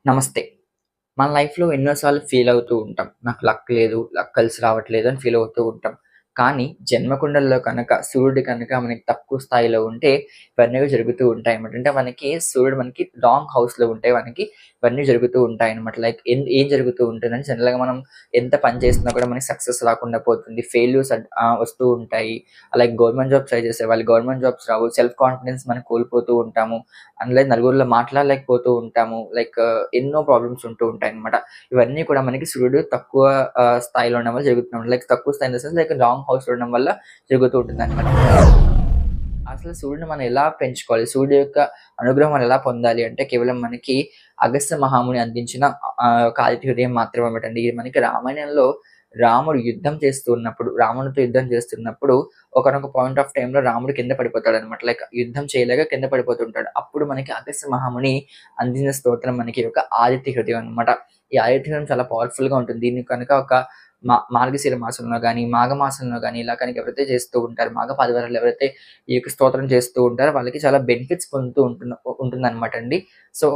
నమస్తే. మన లైఫ్‌లో ఎన్నో సార్లు ఫీల్ అవుతూ ఉంటాం. నాకు లక్ లేదు, లక్ కలిసి రావట్లేదు అని ఫీల్ అవుతూ ఉంటాం. కానీ జన్మకుండల్లో కనుక సూర్యుడు కనుక మనకి తక్కువ స్థాయిలో ఉంటే ఇవన్నీ జరుగుతూ ఉంటాయన్నమాట. అంటే మనకి సూర్యుడు మనకి రాంగ్ హౌస్‌లో ఉంటే మనకి ఇవన్నీ జరుగుతూ ఉంటాయన్నమాట. లైక్ ఏం జరుగుతూ ఉంటుందంటే జనరల్‌గా మనం ఎంత పని చేసినా కూడా మనకి సక్సెస్ రాకుండా పోతుంది. ఫెయిల్యూర్స్ వస్తూ ఉంటాయి. అలాగే గవర్నమెంట్ జాబ్స్ ట్రై చేసేవాళ్ళు గవర్నమెంట్ జాబ్స్ రావు. సెల్ఫ్ కాన్ఫిడెన్స్ మనం కోల్పోతూ ఉంటాము. అందులో నలుగురిలో మాట్లాడలేకపోతూ ఉంటాము. లైక్ ఎన్నో ప్రాబ్లమ్స్ ఉంటూ ఉంటాయన్నమాట. ఇవన్నీ కూడా మనకి సూర్యుడు తక్కువ స్థాయిలో ఉండడం వల్ల జరుగుతున్నాయి. లైక్ తక్కువ స్థాయి in the sense like wrong హౌస్‌లో ఉండడం వల్ల జరుగుతూ ఉంటుందన్నమాట. అసలు సూర్యుడిని మనం ఎలా పెంచుకోవాలి? సూర్యుడు యొక్క అనుగ్రహం మనం ఎలా పొందాలి అంటే కేవలం మనకి అగస్త్య మహాముని అందించిన ఒక ఆదిత్య హృదయం మాత్రమే అన్నమాటండి. ఇది మనకి రామాయణంలో రాముడు యుద్ధం చేస్తూ ఉన్నప్పుడు, రావణుడితో యుద్ధం చేస్తున్నప్పుడు ఒకానొక పాయింట్ ఆఫ్ టైమ్‌లో రాముడు కింద పడిపోతాడన్నమాట. లైక్ యుద్ధం చేయలేక కింద పడిపోతుంటాడు. అప్పుడు మనకి అగస్త్య మహాముని అందించిన స్తోత్రం మనకి ఒక ఆదిత్య హృదయం అన్నమాట. ఈ ఆదిత్య హృదయం చాలా పవర్‌ఫుల్‌గా ఉంటుంది. దీన్ని కనుక ఒక మార్గశిర మాసంలో గాని, మాఘమాసంలో గాని ఇలా కనుక ఎవరైతే చేస్తూ ఉంటారో, మాఘ పాదివారాలు ఎవరైతే ఈ యొక్క స్తోత్రం చేస్తూ ఉంటారో వాళ్ళకి చాలా బెనిఫిట్స్ పొందుతూ ఉంటుందన్నమాట అండి. సో,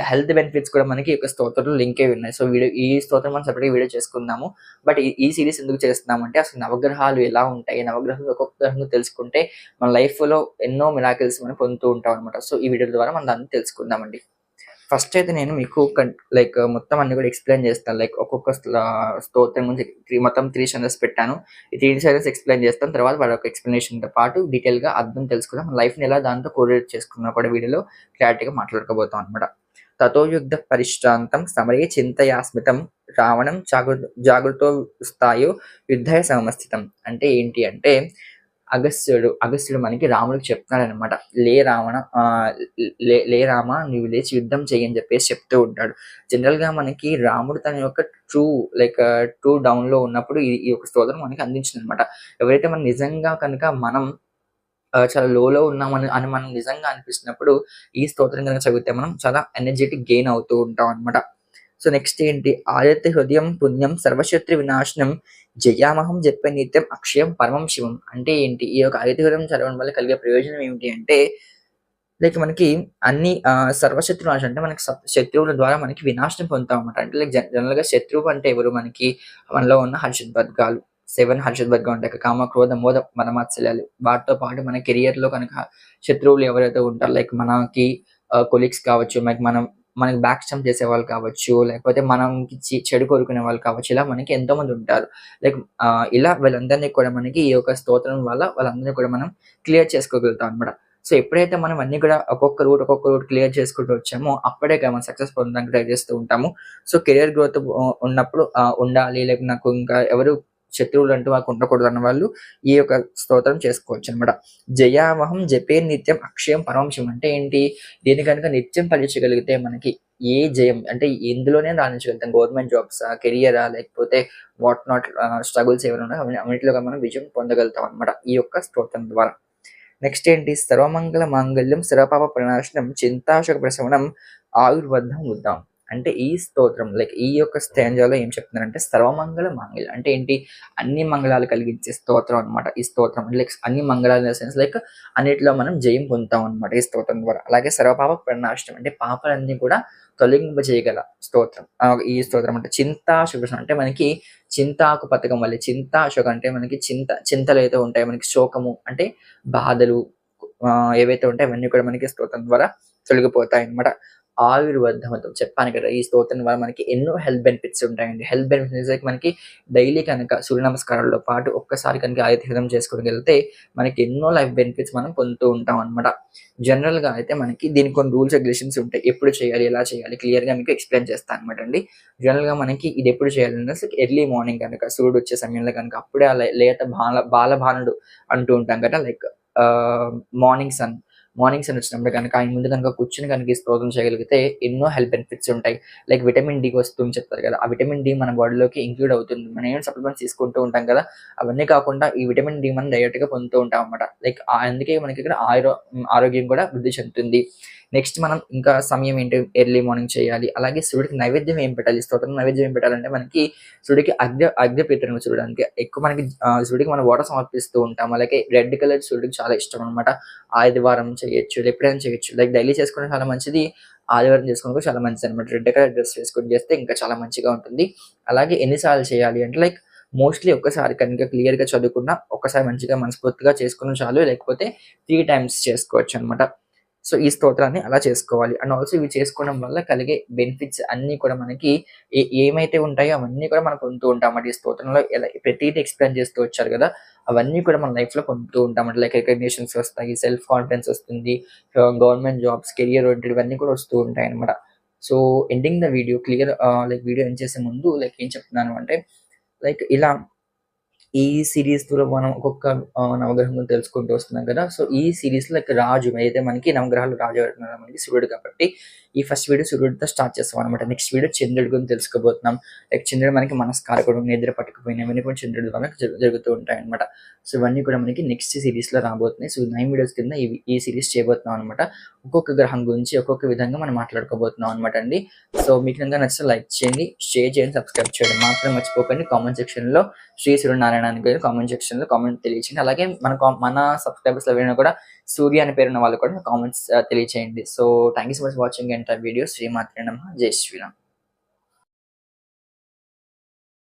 హెల్త్ బెనిఫిట్స్ కూడా మనకి ఈ యొక్క స్తోత్రంలో లింక్ అయి ఉన్నాయి. సో, ఈ స్తోత్రం మనం సెపరేట్‌గా వీడియో చేసుకుందాము. బట్ ఈ సీరీస్ ఎందుకు చేస్తున్నామంటే అసలు నవగ్రహాలు ఎలా ఉంటాయి? నవగ్రహాలు ఒక్కొక్క గ్రహంగా తెలుసుకుంటే మన లైఫ్‌లో ఎన్నో మిరాకిల్స్ మనం పొందుతూ ఉంటాం అన్నమాట. సో, ఈ వీడియో ద్వారా మనం దాన్ని తెలుసుకుందామండి. ఫస్ట్ అయితే నేను మీకు లైక్ మొత్తం అన్ని కూడా ఎక్స్‌ప్లెయిన్ చేస్తాను. లైక్ ఒక్కొక్క స్తోత్రం గురించి మొత్తం 3 చానెల్స్ పెట్టాను. ఈ 3 చానెల్స్ ఎక్స్‌ప్లెయిన్ చేస్తాను. తర్వాత వాటి యొక్క ఎక్స్‌ప్లనేషన్‌తో పాటు డీటెయిల్‌గా అర్థం తెలుసుకుందాం. మన లైఫ్‌ని ఎలా దాంతో కోరిలేట్ చేసుకుందాం కూడా వీడియోలో క్లారిటీగా మాట్లాడుకోబోతాం అన్నమాట. తతో యుద్ధ పరిశ్రాంతం సమరే చింతయాస్మితం రావణం జాగృతో స్థాయో యుద్ధయ సమస్థితం. అంటే ఏంటి అంటే అగస్త్యుడు మనకి రాముడికి చెప్తున్నాడనమాట. లే రావణ లే రామ నువ్వు లేచి యుద్ధం చెయ్యి అని చెప్పేసి చెప్తూ ఉంటాడు. జనరల్‌గా మనకి రాముడు తన యొక్క ట్రూ ట్రూ డౌన్‌లో ఉన్నప్పుడు ఈ యొక్క స్తోత్రం మనకి అందించిందనమాట. ఎవరైతే మనం నిజంగా కనుక మనం చాలా లోలో ఉన్నామని మనం నిజంగా అనిపిస్తున్నప్పుడు ఈ స్తోత్రం గనుక చదివితే మనం చాలా ఎనర్జిటిక్ గెయిన్ అవుతూ ఉంటాం అనమాట. సో, నెక్స్ట్ ఏంటి? ఆదిత్య హృదయం పుణ్యం సర్వశత్రు వినాశనం జయామహం జపే నిత్యం అక్షయం పరమం శివం. అంటే ఏంటి? ఈ యొక్క ఆదిత్య హృదయం చదవడం వల్ల కలిగే ప్రయోజనం ఏమిటి అంటే లైక్ మనకి అన్ని సర్వశత్రు నాశనం అంటే మనకి శత్రువుల ద్వారా మనకి వినాశనం పొందుతామన్నమాట. అంటే లైక్ జనరల్‌గా శత్రువు అంటే ఎవరు మనకి మనలో ఉన్న హర్షద్వర్గాలు. 7 హర్షద్వర్గం ఉంటాయి. కామ, క్రోధ, మోద, మదమాత్సర్యాలు. వాటితో పాటు మన కెరియర్‌లో కనుక శత్రువులు ఎవరైతే ఉంటారో లైక్ మనకి కొలీగ్స్ కావచ్చు, మనకి బ్యాక్ స్టాంప్ చేసేవాళ్ళు కావచ్చు, లేకపోతే మనకి చెడు కోరుకునే వాళ్ళు కావచ్చు. ఇలా మనకి ఎంతోమంది ఉంటారు. లైక్ ఇలా వీళ్ళందరినీ కూడా మనకి ఈ యొక్క స్తోత్రం వల్ల వాళ్ళందరినీ కూడా మనం క్లియర్ చేసుకోగలుగుతాం అన్నమాట. సో, ఎప్పుడైతే మనం అన్నీ కూడా ఒక్కొక్క రూట్ క్లియర్ చేసుకుంటూ వచ్చామో అప్పుడే మనం సక్సెస్ పొందడానికి ట్రై చేస్తూ ఉంటాము. సో, కెరియర్ గ్రోత్ ఉన్నప్పుడు ఉండాలి. లేకపోతే నాకు ఇంకా ఎవరు శత్రువులంటూ మాకు ఉండకూడదు అన్న వాళ్ళు ఈ యొక్క స్తోత్రం చేసుకోవచ్చనమాట. జయావహం జపే నిత్యం అక్షయం పరమం శివం. అంటే ఏంటి? దీన్ని గనుక నిత్యం ఫలించగలిగితే మనకి ఏ జయం అంటే ఎందులోనే రాణించగలుగుతాం. గవర్నమెంట్ జాబ్సా, కెరియరా లేకపోతే వాట్ నాట్ స్ట్రగుల్స్ ఏమైనా ఉన్నాయో అన్నిటిలో మనం విజయం పొందగలుగుతాం అనమాట ఈ యొక్క స్తోత్రం ద్వారా. నెక్స్ట్ ఏంటి? సర్వమంగళ మాంగళ్యం సర్వపాప ప్రణాశనం చింతాశోక ప్రశమనం ఆయుర్వర్ధం ఉద్దాం. అంటే ఈ స్తోత్రం లైక్ ఈ యొక్క స్టాంజాలో ఏం చెప్తున్నారంటే సర్వమంగళ మాంగళ్యం అంటే ఏంటి? అన్ని మంగళాలు కలిగించే స్తోత్రం అనమాట. ఈ స్తోత్రం లైక్ అన్ని మంగళాలు ఇన్ ద సెన్స్ లైక్ అన్నిట్లో మనం జయం పొందుతాం అనమాట ఈ స్తోత్రం ద్వారా. అలాగే సర్వపాప ప్రణాశనం అంటే పాపాలన్నీ కూడా తొలగింపజేయగల స్తోత్రం. ఈ స్తోత్రం అంటే చింతాశోక అంటే మనకి చింతాకు పథకం వల్లే చింతాశోక అంటే మనకి చింతలు అయితే ఉంటాయి. మనకి శోకము అంటే బాధలు ఏవైతే ఉంటాయో అవన్నీ కూడా మనకి స్తోత్రం ద్వారా తొలగిపోతాయన్నమాట. ఆయుర్వర్ధమతం చెప్పాను కదా! ఈ స్తోత్రం వల్ల మనకి ఎన్నో హెల్త్ బెనిఫిట్స్ ఉంటాయండి. హెల్త్ బెనిఫిట్స్ లైక్ మనకి డైలీ కనుక సూర్య నమస్కారాలతో పాటు ఒక్కసారి కనుక ఆదిత్య హృదయం చేసుకోగలిగితే మనకి ఎన్నో లైఫ్ బెనిఫిట్స్ మనం పొందుతూ ఉంటాం అన్నమాట. జనరల్‌గా అయితే మనకి దీనికి కొన్ని రూల్స్, రెగ్యులేషన్స్ ఉంటాయి. ఎప్పుడు చేయాలి? ఎలా చేయాలి? క్లియర్‌గా మీకు ఎక్స్‌ప్లెయిన్ చేస్తాను అన్నమాట అండి. జనరల్‌గా మనకి ఇది ఎప్పుడు చేయాలంటే ఎర్లీ మార్నింగ్ కనుక సూర్యుడు వచ్చే సమయంలో కనుక అప్పుడే ఆ లేత బాలభానుడు అంటూ ఉంటాం కదా! లైక్ ఆహ్, మార్నింగ్ సన్ మార్నింగ్ సన్ వచ్చినప్పుడు కనుక ఆయన ముందు కనుక కూర్చొని కనుక ఈ స్తోత్రం చేయగలిగితే ఎన్నో హెల్త్ బెనిఫిట్స్ ఉంటాయి. లైక్ విటమిన్ డి వస్తుందని చెప్తారు కదా! ఆ విటమిన్ డి మన బాడీలోకి ఇంక్లూడ్ అవుతుంది. మనం ఏమైనా సప్లిమెంట్స్ తీసుకుంటూ ఉంటాం కదా! అవన్నీ కాకుండా ఈ విటమిన్ డి మనం డైరెక్ట్‌గా పొందుతూ ఉంటాం అన్నమాట. లైక్ అందుకే మనకి ఇక్కడ ఆరోగ్యం కూడా వృద్ధి చెందుతుంది. నెక్స్ట్ మనం ఇంకా సమయం ఏంటి? ఎర్లీ మార్నింగ్ చేయాలి. అలాగే సూర్యుడికి నైవేద్యం ఏం పెట్టాలి? స్తోత్రం నైవేద్యం ఏం పెట్టాలంటే మనకి సూర్యుడికి అగ్నిప్రీతిని చూడడానికి ఎక్కువ మనకి సూర్యుడికి మనం వాటర్ సమర్పిస్తూ ఉంటాం. అలాగే రెడ్ కలర్ సూర్యుడికి చాలా ఇష్టం అన్నమాట. ఆదివారం చేయొచ్చు, ఎప్పుడైనా చేయొచ్చు. లైక్ డైలీ చేసుకుంటే చాలా మంచిది. ఆదివారం చేసుకున్న కూడా చాలా మంచిదనమాట. రెడ్ కలర్ డ్రెస్ వేసుకొని చేస్తే ఇంకా చాలా మంచిగా ఉంటుంది. అలాగే ఎన్ని సార్లు చేయాలి అంటే లైక్ మోస్ట్‌లీ ఒక్కసారి కనుక క్లియర్‌గా చదువుకున్న, ఒక్కసారి మంచిగా మనస్ఫూర్తిగా చేసుకున్న చాలు. లేకపోతే 3 టైమ్స్ చేసుకోవచ్చనమాట. సో, ఈ స్తోత్రాన్ని అలా చేసుకోవాలి. అండ్ ఆల్సో ఇవి చేసుకోవడం వల్ల కలిగే బెనిఫిట్స్ అన్నీ కూడా మనకి ఏమైతే ఉంటాయో అవన్నీ కూడా మనం పొందుతూ ఉంటామన్నమాట. ఈ స్తోత్రంలో ఎలా ప్రతీది ఎక్స్‌ప్లెయిన్ చేస్తూ వచ్చారు గదా! అవన్నీ కూడా మన లైఫ్‌లో పొందుతూ ఉంటామన్నమాట. లైక్ రికగ్నిషన్స్ వస్తాయి, సెల్ఫ్ కాన్ఫిడెన్స్ వస్తుంది, గవర్నమెంట్ జాబ్స్, కెరియర్ ఓరియెంటెడ్ ఇవన్నీ కూడా వస్తూ ఉంటాయన్నమాట. So, ending the video like video end చేసే ముందు లైక్ ఏం చెప్తున్నాను అంటే లైక్ ఇలా ఈ సీరీస్‌లో మనం ఒక్కొక్క నవగ్రహం తెలుసుకుంటూ వస్తున్నాం కదా! సో, ఈ సీరీస్‌లో లైక్ రాజు అయితే మనకి నవగ్రహాలు రాజు ఎవరున్నారు మనకి సూర్యుడు కాబట్టి, ఈ ఫస్ట్ వీడియో సూర్యుడితో స్టార్ట్ చేస్తామనమాట. నెక్స్ట్ వీడియో చంద్రుడి గురించి తెలుసుకోబోతున్నాం. లైక్ చంద్రుడు మనకి మనస్కారకుడు, నిద్ర పట్టకపోయినా ఇవన్నీ కూడా చంద్రుడి వల్ల జరుగుతూ ఉంటాయనమాట. సో, ఇవన్నీ కూడా మనకి నెక్స్ట్ సీరీస్‌లో రాబోతున్నాయి. సో, 9 వీడియోస్ కింద ఈ సీరీస్ చేయబోతున్నాం అనమాట. ఒక్కొక్క గ్రహం గురించి ఒక్కొక్క విధంగా మనం మాట్లాడుకోబోతున్నాం అనమాట అండి. సో, మీకు గనుక నచ్చితే లైక్ చేయండి, షేర్ చేయండి, సబ్స్క్రైబ్ చేయడం మాత్రం మర్చిపోకండి. కామెంట్ సెక్షన్‌లో శ్రీ సూర్యనారాయణ అని కామెంట్ సెక్షన్‌లో కామెంట్ తెలియచేయండి. అలాగే మన సబ్స్క్రైబర్స్‌లో ఎవరైనా కూడా సూర్య అనే పేరున్న వాళ్ళు కూడా కామెంట్స్ తెలియచేయండి. So, thank you so much watching entire video. శ్రీమాత్రే నమః. జై శ్రీరామ్.